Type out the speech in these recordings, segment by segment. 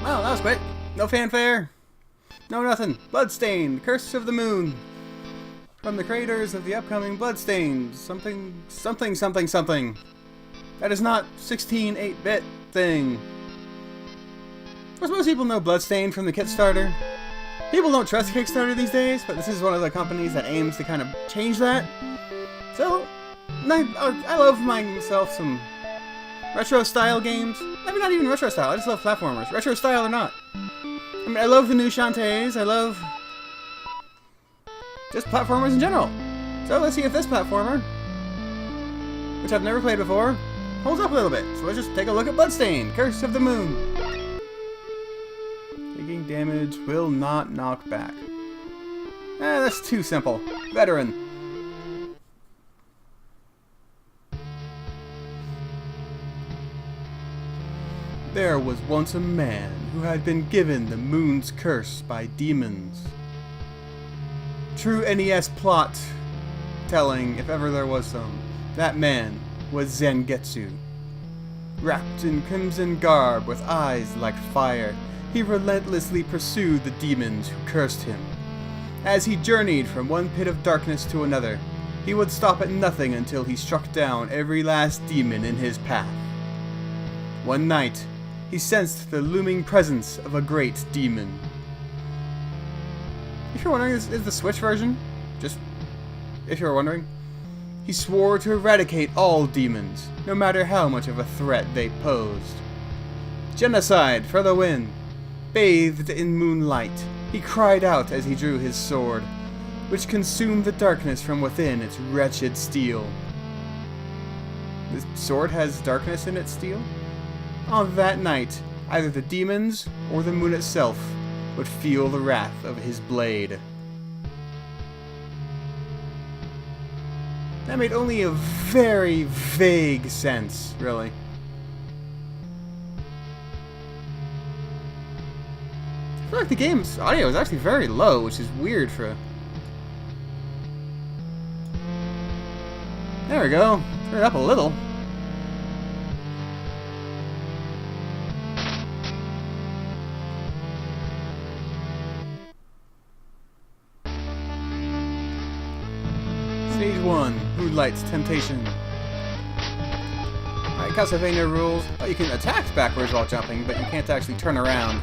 Wow, that was quick. No fanfare. No nothing. Bloodstained, Curse of the Moon. From the creators of the upcoming Bloodstained. Something. That is not 16 8-bit thing. Of course, most people know Bloodstained from the Kickstarter. People don't trust Kickstarter these days, but this is one of the companies that aims to kind of change that. So, I love myself some retro style games. Maybe not even retro style, I just love platformers. Retro style or not. I mean, I love the new Shantaes, I love just platformers in general. So let's see if this platformer, which I've never played before, holds up a little bit. So let's just take a look at Bloodstained, Curse of the Moon. Taking damage will not knock back. That's too simple. Veteran. There was once a man who had been given the moon's curse by demons. True NES plot telling, if ever there was some. That man was Zangetsu. Wrapped in crimson garb with eyes like fire, he relentlessly pursued the demons who cursed him. As he journeyed from one pit of darkness to another, he would stop at nothing until he struck down every last demon in his path. One night, he sensed the looming presence of a great demon. If you're wondering, this is the Switch version. Just, if you're wondering. He swore to eradicate all demons, no matter how much of a threat they posed. Genocide for the win. Bathed in moonlight, he cried out as he drew his sword, which consumed the darkness from within its wretched steel. This sword has darkness in its steel? On that night, either the demons or the moon itself would feel the wrath of his blade. That made only a very vague sense, really. I feel like the game's audio is actually very low, which is weird for a... There we go. Turn it up a little. Stage 1, Moonlight's Temptation. Alright, Castlevania rules. Oh, you can attack backwards while jumping, but you can't actually turn around.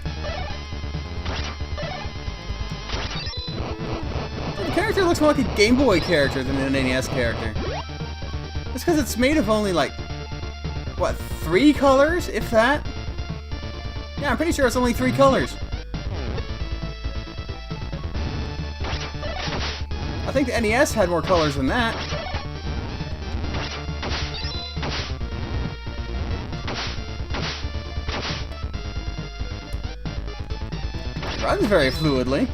The character looks more like a Game Boy character than an NES character. That's because it's made of only, like, what, 3 colors, if that? Yeah, I'm pretty sure it's only 3 colors. I think the NES had more colors than that. It runs very fluidly.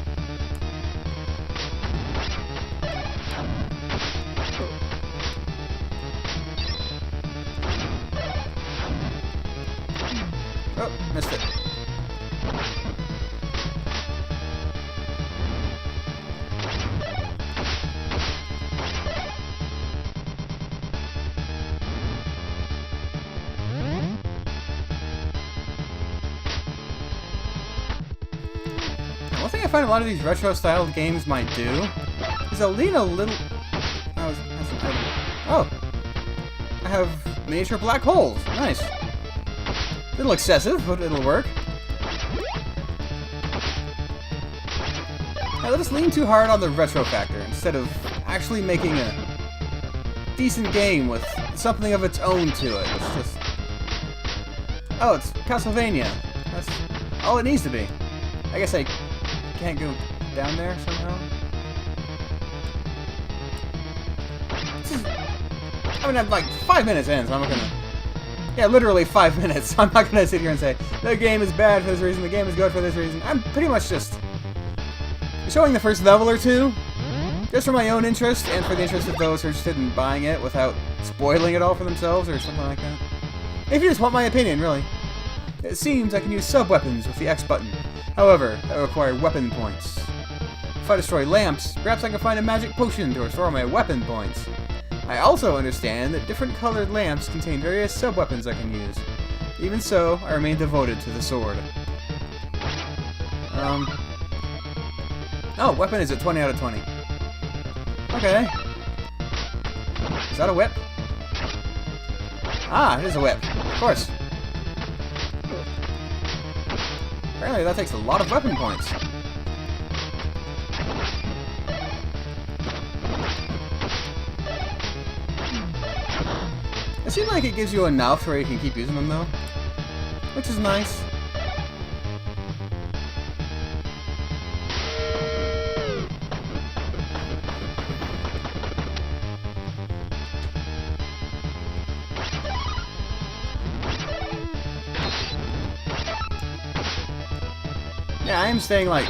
Oh, missed it. One thing I find a lot of these retro-styled games might do is they'll lean a little... Oh! I have miniature black holes. Nice. A little excessive, but it'll work. Now, they'll just lean too hard on the retro factor instead of actually making a decent game with something of its own to it. It's just... Oh, it's Castlevania. That's all it needs to be. I guess I can't go down there somehow. I mean, I'm like 5 minutes in, so I'm not gonna... Yeah, literally 5 minutes. I'm not gonna sit here and say, the game is bad for this reason, the game is good for this reason. I'm pretty much just showing the first level or two, just for my own interest, and for the interest of those who are interested in buying it without spoiling it all for themselves, or something like that. If you just want my opinion, really. It seems I can use sub-weapons with the X button. However, that require weapon points. If I destroy lamps, perhaps I can find a magic potion to restore my weapon points. I also understand that different colored lamps contain various sub-weapons I can use. Even so, I remain devoted to the sword. Oh, weapon is a 20 out of 20. Okay. Is that a whip? Ah, it is a whip. Of course. Apparently that takes a lot of weapon points. It seems like it gives you enough where you can keep using them though. Which is nice. Yeah, I am staying, like,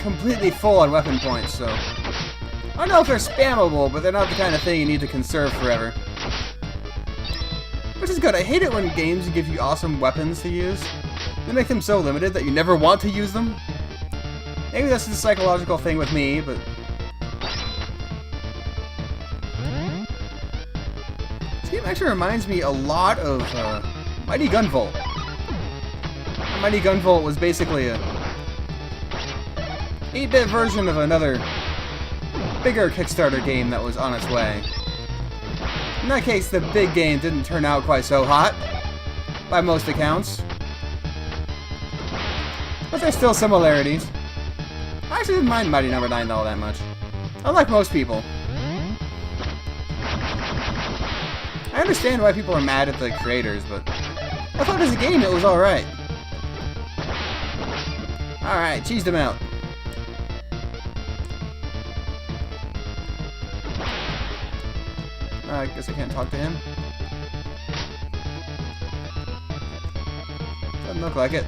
completely full on weapon points, so... I don't know if they're spammable, but they're not the kind of thing you need to conserve forever. Which is good. I hate it when games give you awesome weapons to use. They make them so limited that you never want to use them. Maybe that's just a psychological thing with me, but... This game actually reminds me a lot of Mighty Gunvolt. Mighty Gunvolt was basically a 8-bit version of another bigger Kickstarter game that was on its way. In that case, the big game didn't turn out quite so hot, by most accounts. But there's still similarities. I actually didn't mind Mighty No. 9 all that much. Unlike most people. I understand why people are mad at the creators, but I thought as a game it was alright. Alright, cheesed him out. I guess I can't talk to him. Doesn't look like it.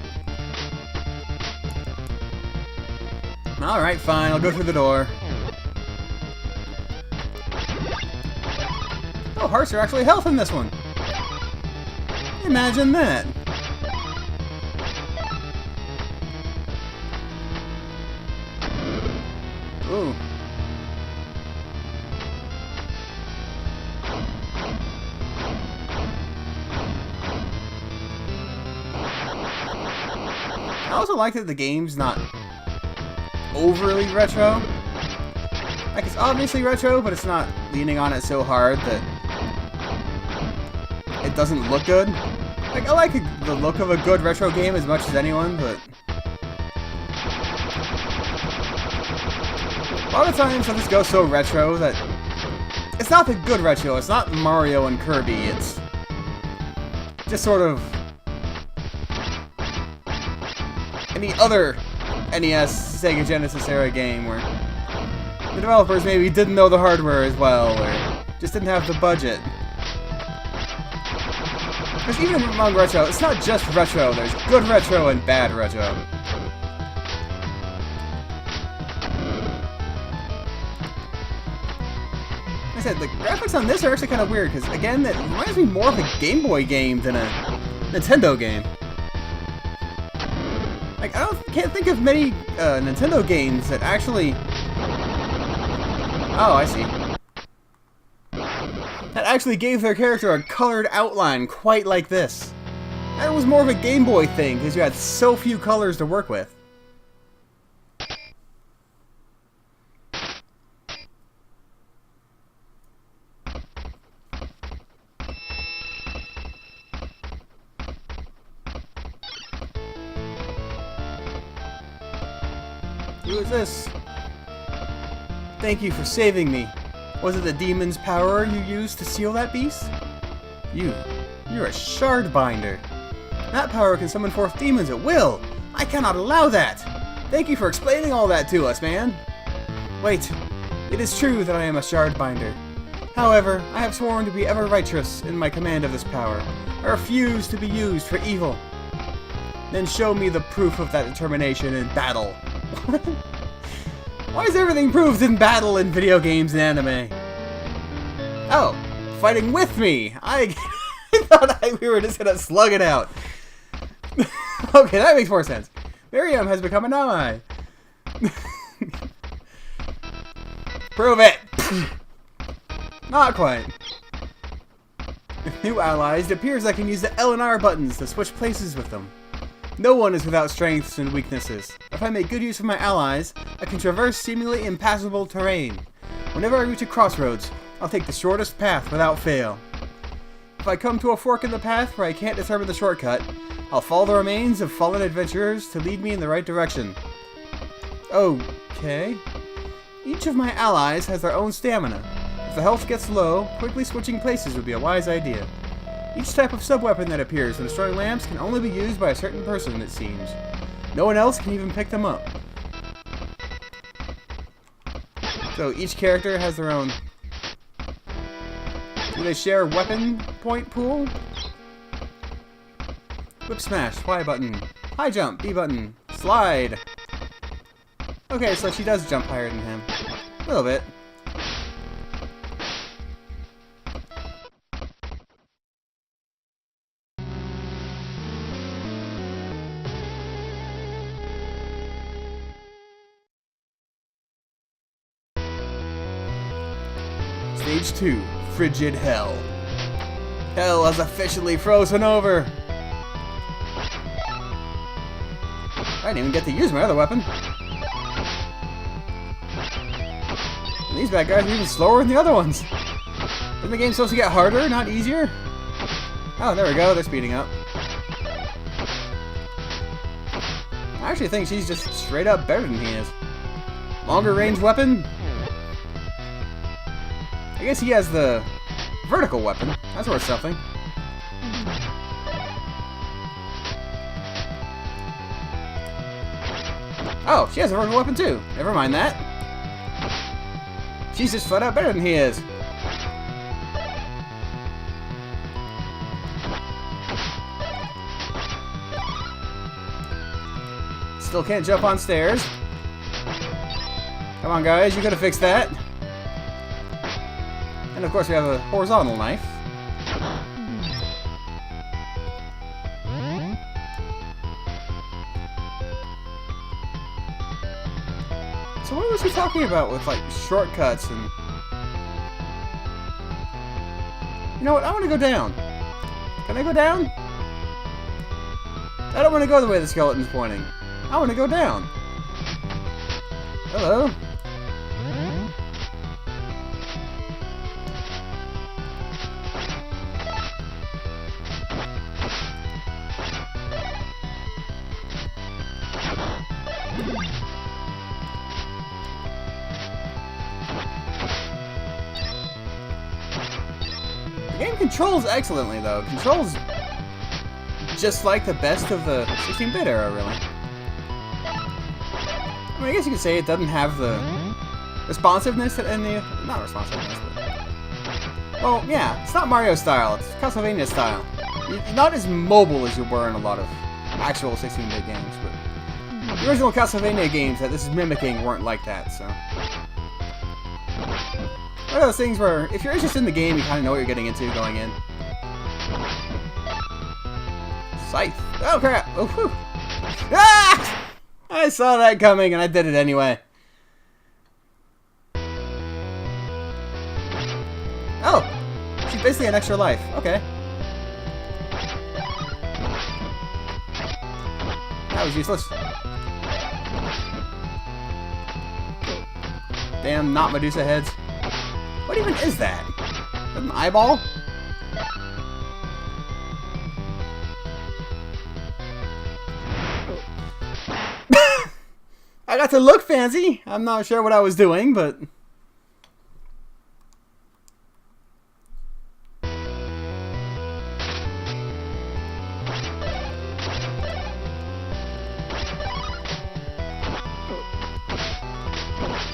Alright, fine, I'll go through the door. Oh, hearts are actually health in this one. Imagine that. Ooh. I also like that the game's not overly retro. Like, it's obviously retro, but it's not leaning on it so hard that it doesn't look good. Like, I like the look of a good retro game as much as anyone, but a lot of times I just go so retro that it's not the good retro. It's not Mario and Kirby. It's just sort of any other NES, Sega Genesis era game where the developers maybe didn't know the hardware as well, or just didn't have the budget. Because even among retro, it's not just retro. There's good retro and bad retro. Like I said, the graphics on this are actually kind of weird, because again, it reminds me more of a Game Boy game than a Nintendo game. Like, can't think of many Nintendo games that actually... Oh, I see. That actually gave their character a colored outline quite like this. That was more of a Game Boy thing, because you had so few colors to work with. Who is this? Thank you for saving me. Was it the demon's power you used to seal that beast? You're a shard binder. That power can summon forth demons at will. I cannot allow that. Thank you for explaining all that to us, man. Wait, it is true that I am a shard binder. However, I have sworn to be ever righteous in my command of this power. I refuse to be used for evil. Then show me the proof of that determination in battle. Why is everything proved in battle in video games and anime? Oh, fighting with me! I thought we were just gonna slug it out. Okay, that makes more sense. Miriam has become an ally. Prove it! Not quite. With new allies, it appears I can use the L and R buttons to switch places with them. No one is without strengths and weaknesses. If I make good use of my allies, I can traverse seemingly impassable terrain. Whenever I reach a crossroads, I'll take the shortest path without fail. If I come to a fork in the path where I can't determine the shortcut, I'll follow the remains of fallen adventurers to lead me in the right direction. Okay. Each of my allies has their own stamina. If the health gets low, quickly switching places would be a wise idea. Each type of sub-weapon that appears in destroying lamps can only be used by a certain person, it seems. No one else can even pick them up. So each character has their own... Do they share weapon point pool? Whip smash, Y button. High jump, B button. Slide. Okay, so she does jump higher than him. A little bit. Stage 2. Frigid Hell. Hell has officially frozen over! I didn't even get to use my other weapon. And these bad guys are even slower than the other ones. Isn't the game supposed to get harder, not easier? Oh, there we go, they're speeding up. I actually think she's just straight up better than he is. Longer range weapon? I guess he has the vertical weapon. That's worth something. Oh, she has a vertical weapon too. Never mind that. She's just flat out better than he is. Still can't jump on stairs. Come on, guys, you gotta fix that. And of course we have a horizontal knife. So what was he talking about with like shortcuts and... You know what, I want to go down. Can I go down? I don't want to go the way the skeleton's pointing. I want to go down. Hello? The game controls excellently, though. Controls just like the best of the 16-bit era, really. I mean, I guess you could say it doesn't have the responsiveness that any... Not responsiveness, but... Well, yeah, it's not Mario style. It's Castlevania style. You're not as mobile as you were in a lot of actual 16-bit games, but... The original Castlevania games that this is mimicking weren't like that, so... One of those things where, if you're interested in the game, you kind of know what you're getting into going in. Scythe. Oh, crap. Oh, whew. Ah! I saw that coming, and I did it anyway. Oh! She's basically an extra life. Okay. That was useless. Damn, not Medusa heads. What even is that? Is that an eyeball? I got to look fancy. I'm not sure what I was doing, but...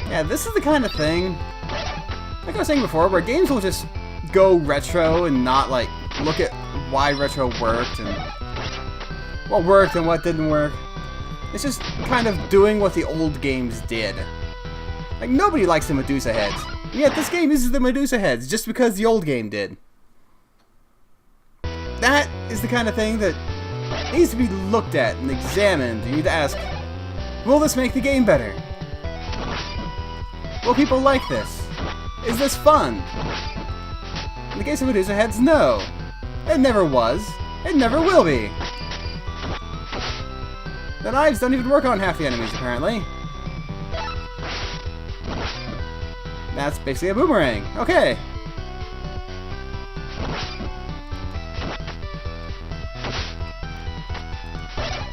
Yeah, this is the kind of thing... Like I was saying before, where games will just go retro and not, like, look at why retro worked and what worked and what didn't work. It's just kind of doing what the old games did. Like, nobody likes the Medusa heads. And yet this game uses the Medusa heads just because the old game did. That is the kind of thing that needs to be looked at and examined. You need to ask, will this make the game better? Will people like this? Is this fun? In the case of Medusa heads, no. It never was. It never will be. The knives don't even work on half the enemies, apparently. That's basically a boomerang. Okay.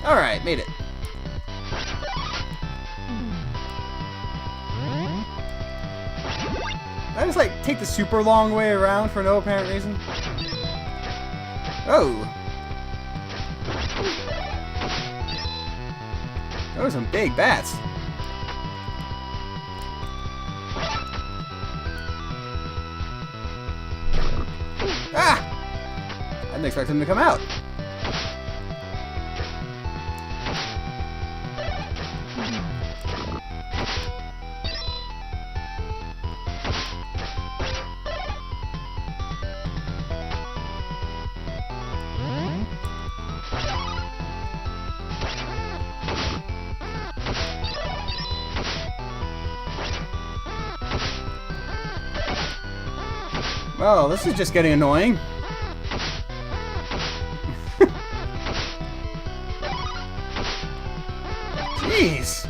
Alright, made it. I just like take the super long way around for no apparent reason. Oh. Those are some big bats. Ah! I didn't expect them to come out. Well, this is just getting annoying. Jeez.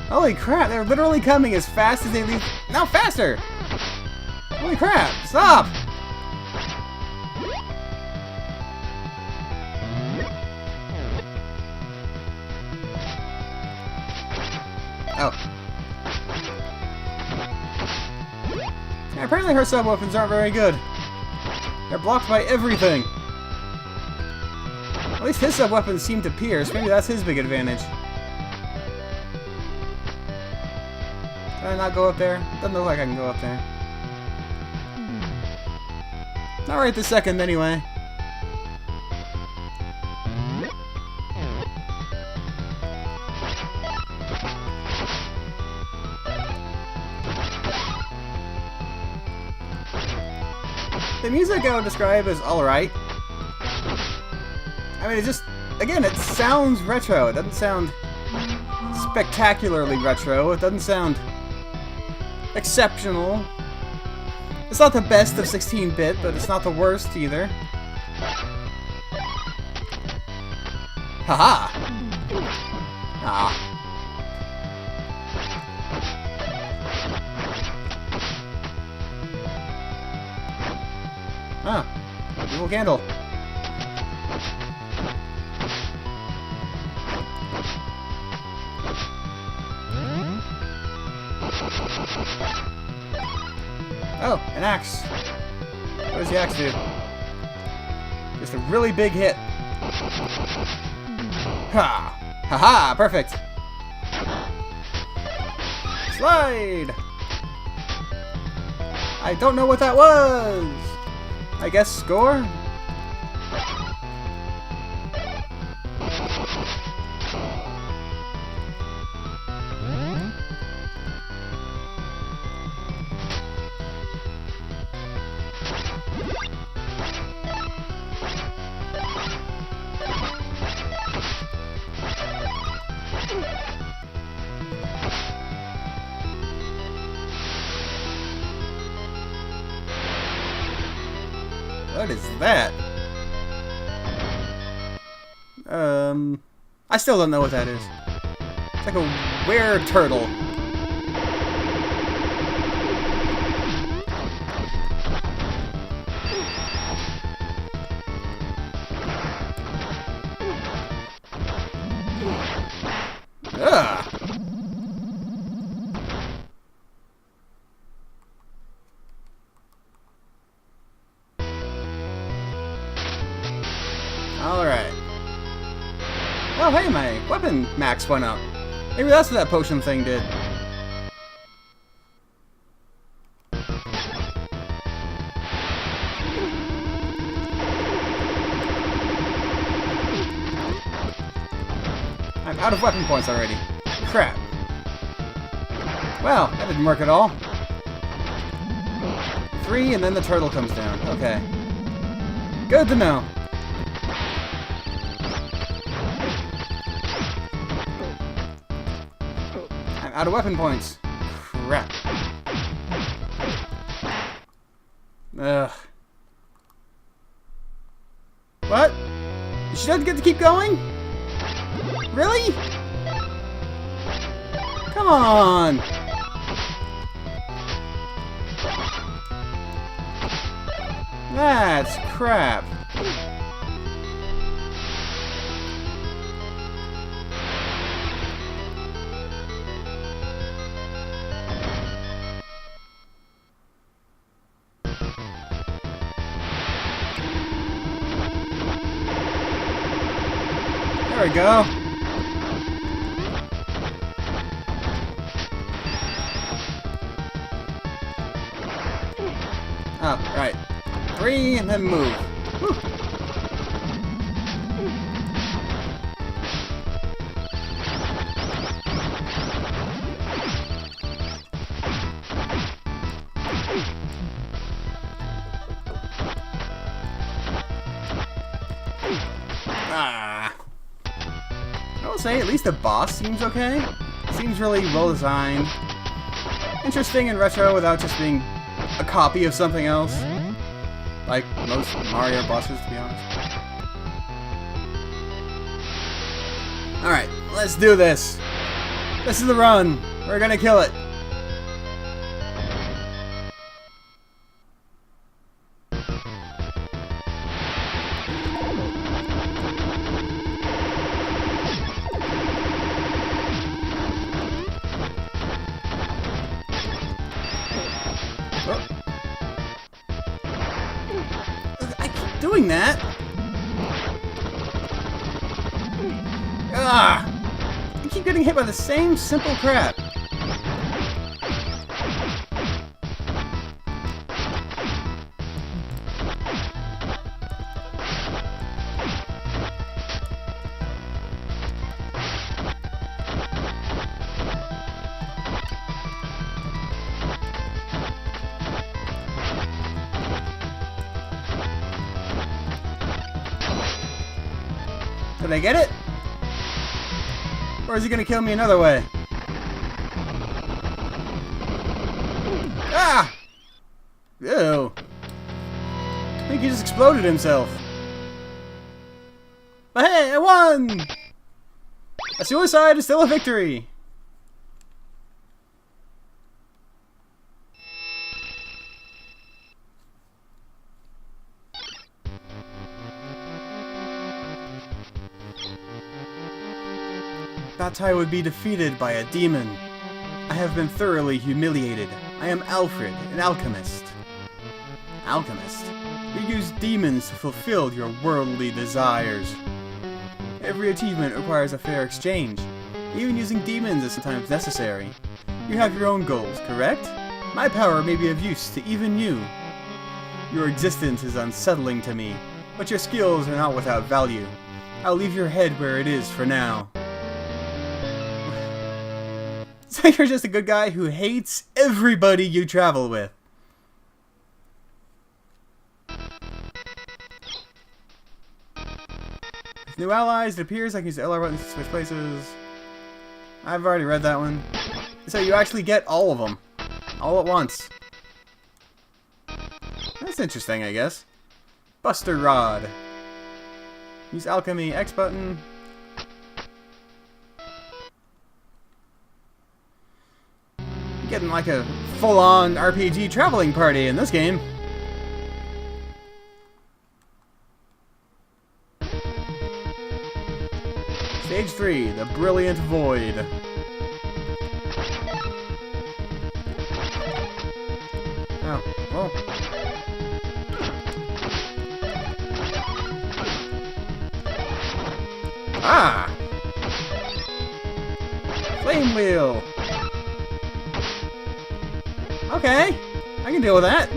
Holy crap, they're literally coming as fast as they leave. No, faster! Holy crap, stop! Oh. Apparently her sub-weapons aren't very good. They're blocked by everything. At least his sub-weapons seem to pierce. Maybe that's his big advantage. Can I not go up there? Doesn't look like I can go up there. Not right this second, anyway. The music I would describe as alright. I mean, it just, again, it sounds retro. It doesn't sound spectacularly retro. It doesn't sound exceptional. It's not the best of 16-bit, but it's not the worst either. Haha! Ah. Ah, little candle. Oh, an axe. What does the axe do? Just a really big hit. Ha! Ha-ha! Perfect! Slide! I don't know what that was! I guess score? What is that? I still don't know what that is. It's like a weird turtle. Ugh. Alright. Oh, hey, my weapon max went up. Maybe that's what that potion thing did. I'm out of weapon points already. Crap. Well, that didn't work at all. 3, and then the turtle comes down. Okay. Good to know. I'm out of weapon points. Crap. Ugh. What? She doesn't get to keep going? Really? Come on! That's crap. There we go. Oh, right. 3 and then move. Woo. Ah. I will say, at least the boss seems okay. Seems really well designed. Interesting and retro without just being a copy of something else. Like most Mario bosses, to be honest. Alright, let's do this. This is the run. We're gonna kill it. Doing that? Ah! I keep getting hit by the same simple crap. Did I get it? Or is he gonna kill me another way? Ah! Ew. I think he just exploded himself. But hey, I won! A suicide is still a victory! Thought I would be defeated by a demon. I have been thoroughly humiliated. I am Alfred, an alchemist. Alchemist? You use demons to fulfill your worldly desires. Every achievement requires a fair exchange. Even using demons is sometimes necessary. You have your own goals, correct? My power may be of use to even you. Your existence is unsettling to me, but your skills are not without value. I'll leave your head where it is for now. So you're just a good guy who hates everybody you travel with. With new allies, it appears I can use the LR button to switch places. I've already read that one. So you actually get all of them. All at once. That's interesting, I guess. Buster Rod. Use Alchemy X button. Getting like a full-on RPG traveling party in this game. Stage 3, the Brilliant Void. Oh, well. Ah! Flame Wheel! Okay, I can deal with that.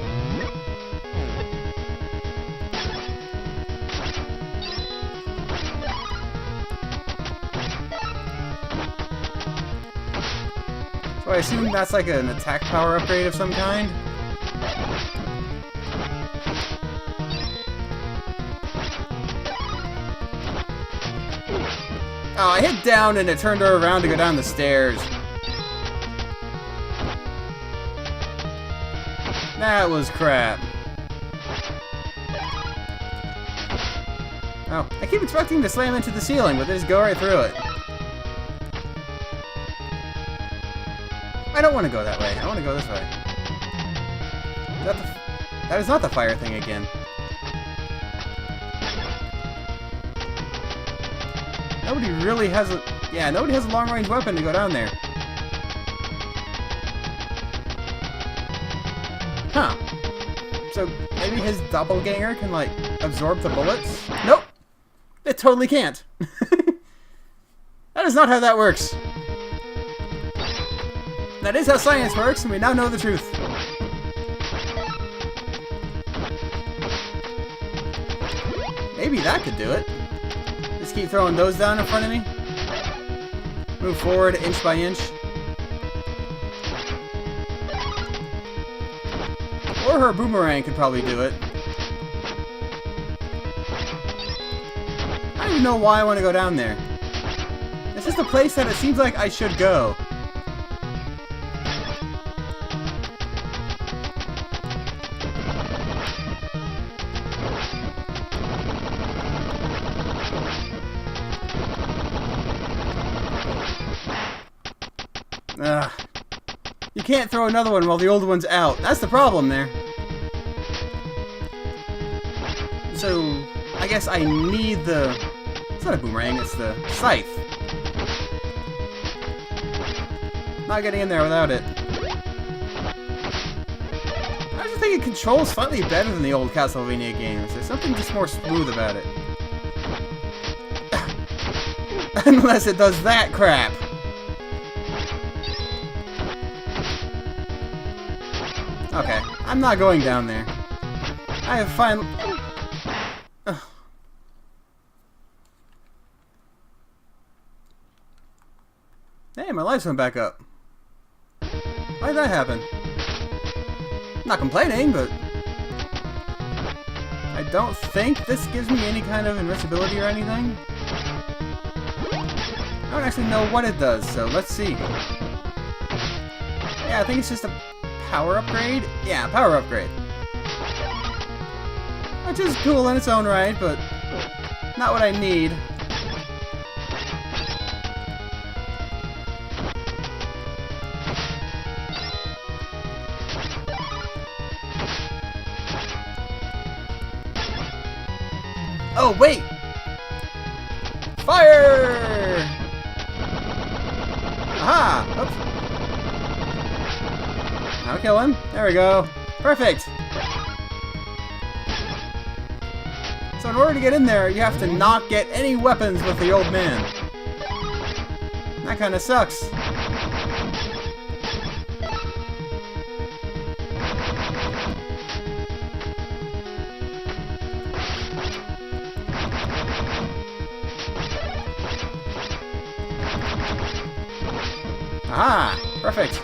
So I assume that's like an attack power upgrade of some kind? Oh, I hit down and it turned her around to go down the stairs. That was crap. Oh, I keep expecting to slam into the ceiling, but they just go right through it. I don't want to go that way. I want to go this way. That is not the fire thing again. Nobody really has a... Yeah, nobody has a long-range weapon to go down there. Huh. So, maybe his doppelganger can, like, absorb the bullets? Nope! It totally can't. That is not how that works. That is how science works, and we now know the truth. Maybe that could do it. Just keep throwing those down in front of me. Move forward inch by inch. Or her boomerang could probably do it. I don't even know why I want to go down there. It's just a place that it seems like I should go. Ugh. You can't throw another one while the old one's out. That's the problem there. So, I guess I need the... It's not a boomerang, it's the scythe. Not getting in there without it. I just think it controls slightly better than the old Castlevania games. There's something just more smooth about it. Unless it does that crap. Okay, I'm not going down there. I have finally... Hey, my lights went back up. Why did that happen? Not complaining, but... I don't think this gives me any kind of invincibility or anything. I don't actually know what it does, so let's see. Yeah, I think it's just a power upgrade? Yeah, power upgrade. Which is cool in its own right, but not what I need. Oh, wait! Fire! Aha! Oops. I'll kill him. There we go. Perfect! So in order to get in there, you have to not get any weapons with the old man. That kinda sucks. Aha! Perfect!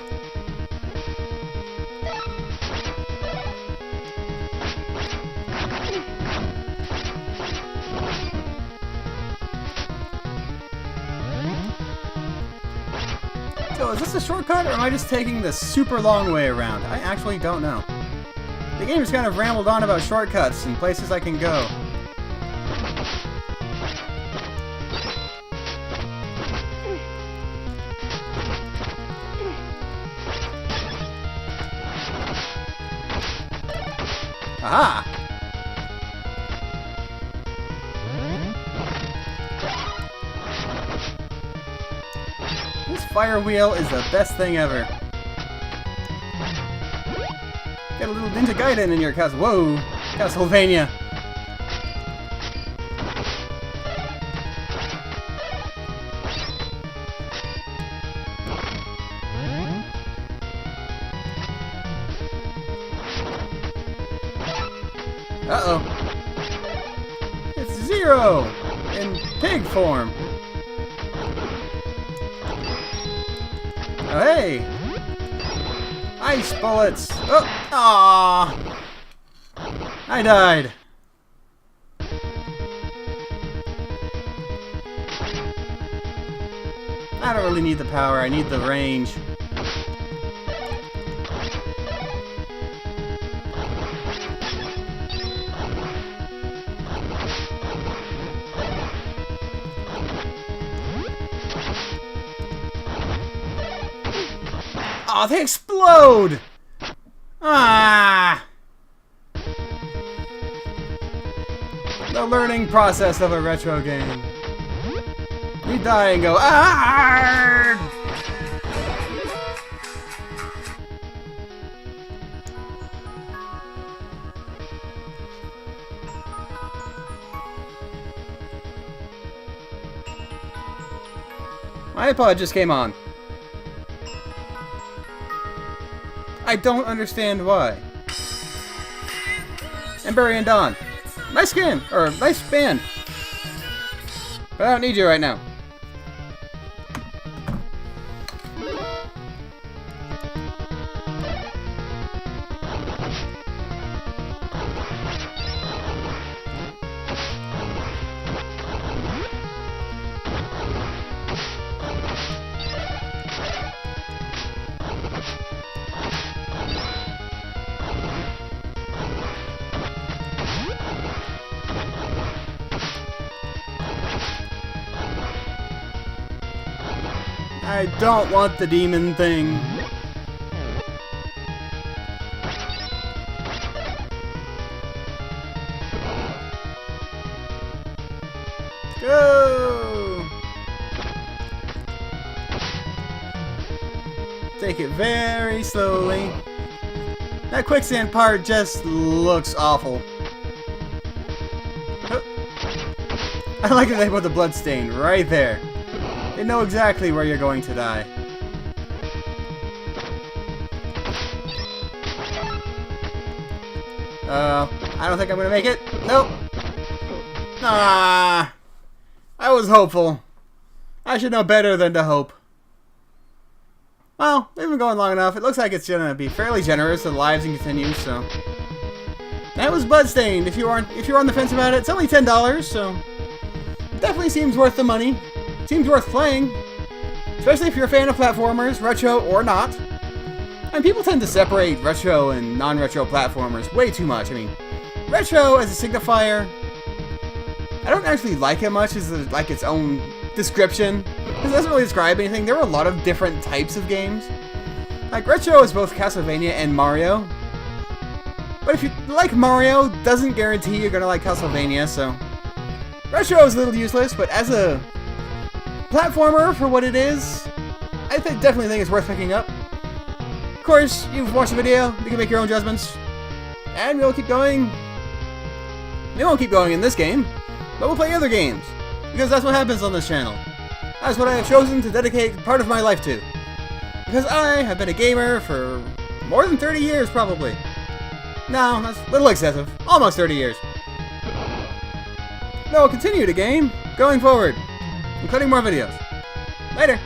So is this a shortcut, or am I just taking the super long way around? I actually don't know. The game just kind of rambled on about shortcuts and places I can go. Aha! This fire wheel is the best thing ever. Get a little Ninja Gaiden in your Whoa! Castlevania! Uh-oh. It's Zero! In pig form. Oh, hey! Ice bullets! Oh! Aww! I died. I don't really need the power, I need the range. Oh, they explode! Ah! The learning process of a retro game. You die and go, ah! My iPod just came on. I don't understand why. Embury and Dawn. Nice skin, or nice band. But I don't need you right now. I don't want the demon thing. Go! Take it very slowly. That quicksand part just looks awful. I like that they put the Bloodstained right there. They know exactly where you're going to die. I don't think I'm gonna make it. Nope. Ah, I was hopeful. I should know better than to hope. Well, we've been going long enough. It looks like it's gonna be fairly generous. The lives and continue. So that was Bloodstained. If you're on the fence about it, it's only $10. So it definitely seems worth the money. Seems worth playing, especially if you're a fan of platformers, retro or not. And people tend to separate retro and non-retro platformers way too much. I mean, retro as a signifier, I don't actually like it much as like its own description, because it doesn't really describe anything. There are a lot of different types of games. Like, retro is both Castlevania and Mario. But if you like Mario, doesn't guarantee you're gonna like Castlevania, so retro is a little useless, but as a platformer for what it is, I definitely think it's worth picking up. Of course, you've watched the video, you can make your own judgments. And we'll keep going. We won't keep going in this game, but we'll play other games, because that's what happens on this channel. That's what I have chosen to dedicate part of my life to. Because I have been a gamer for more than 30 years, probably. No, that's a little excessive. Almost 30 years. No, I'll continue to game going forward, including more videos. Later!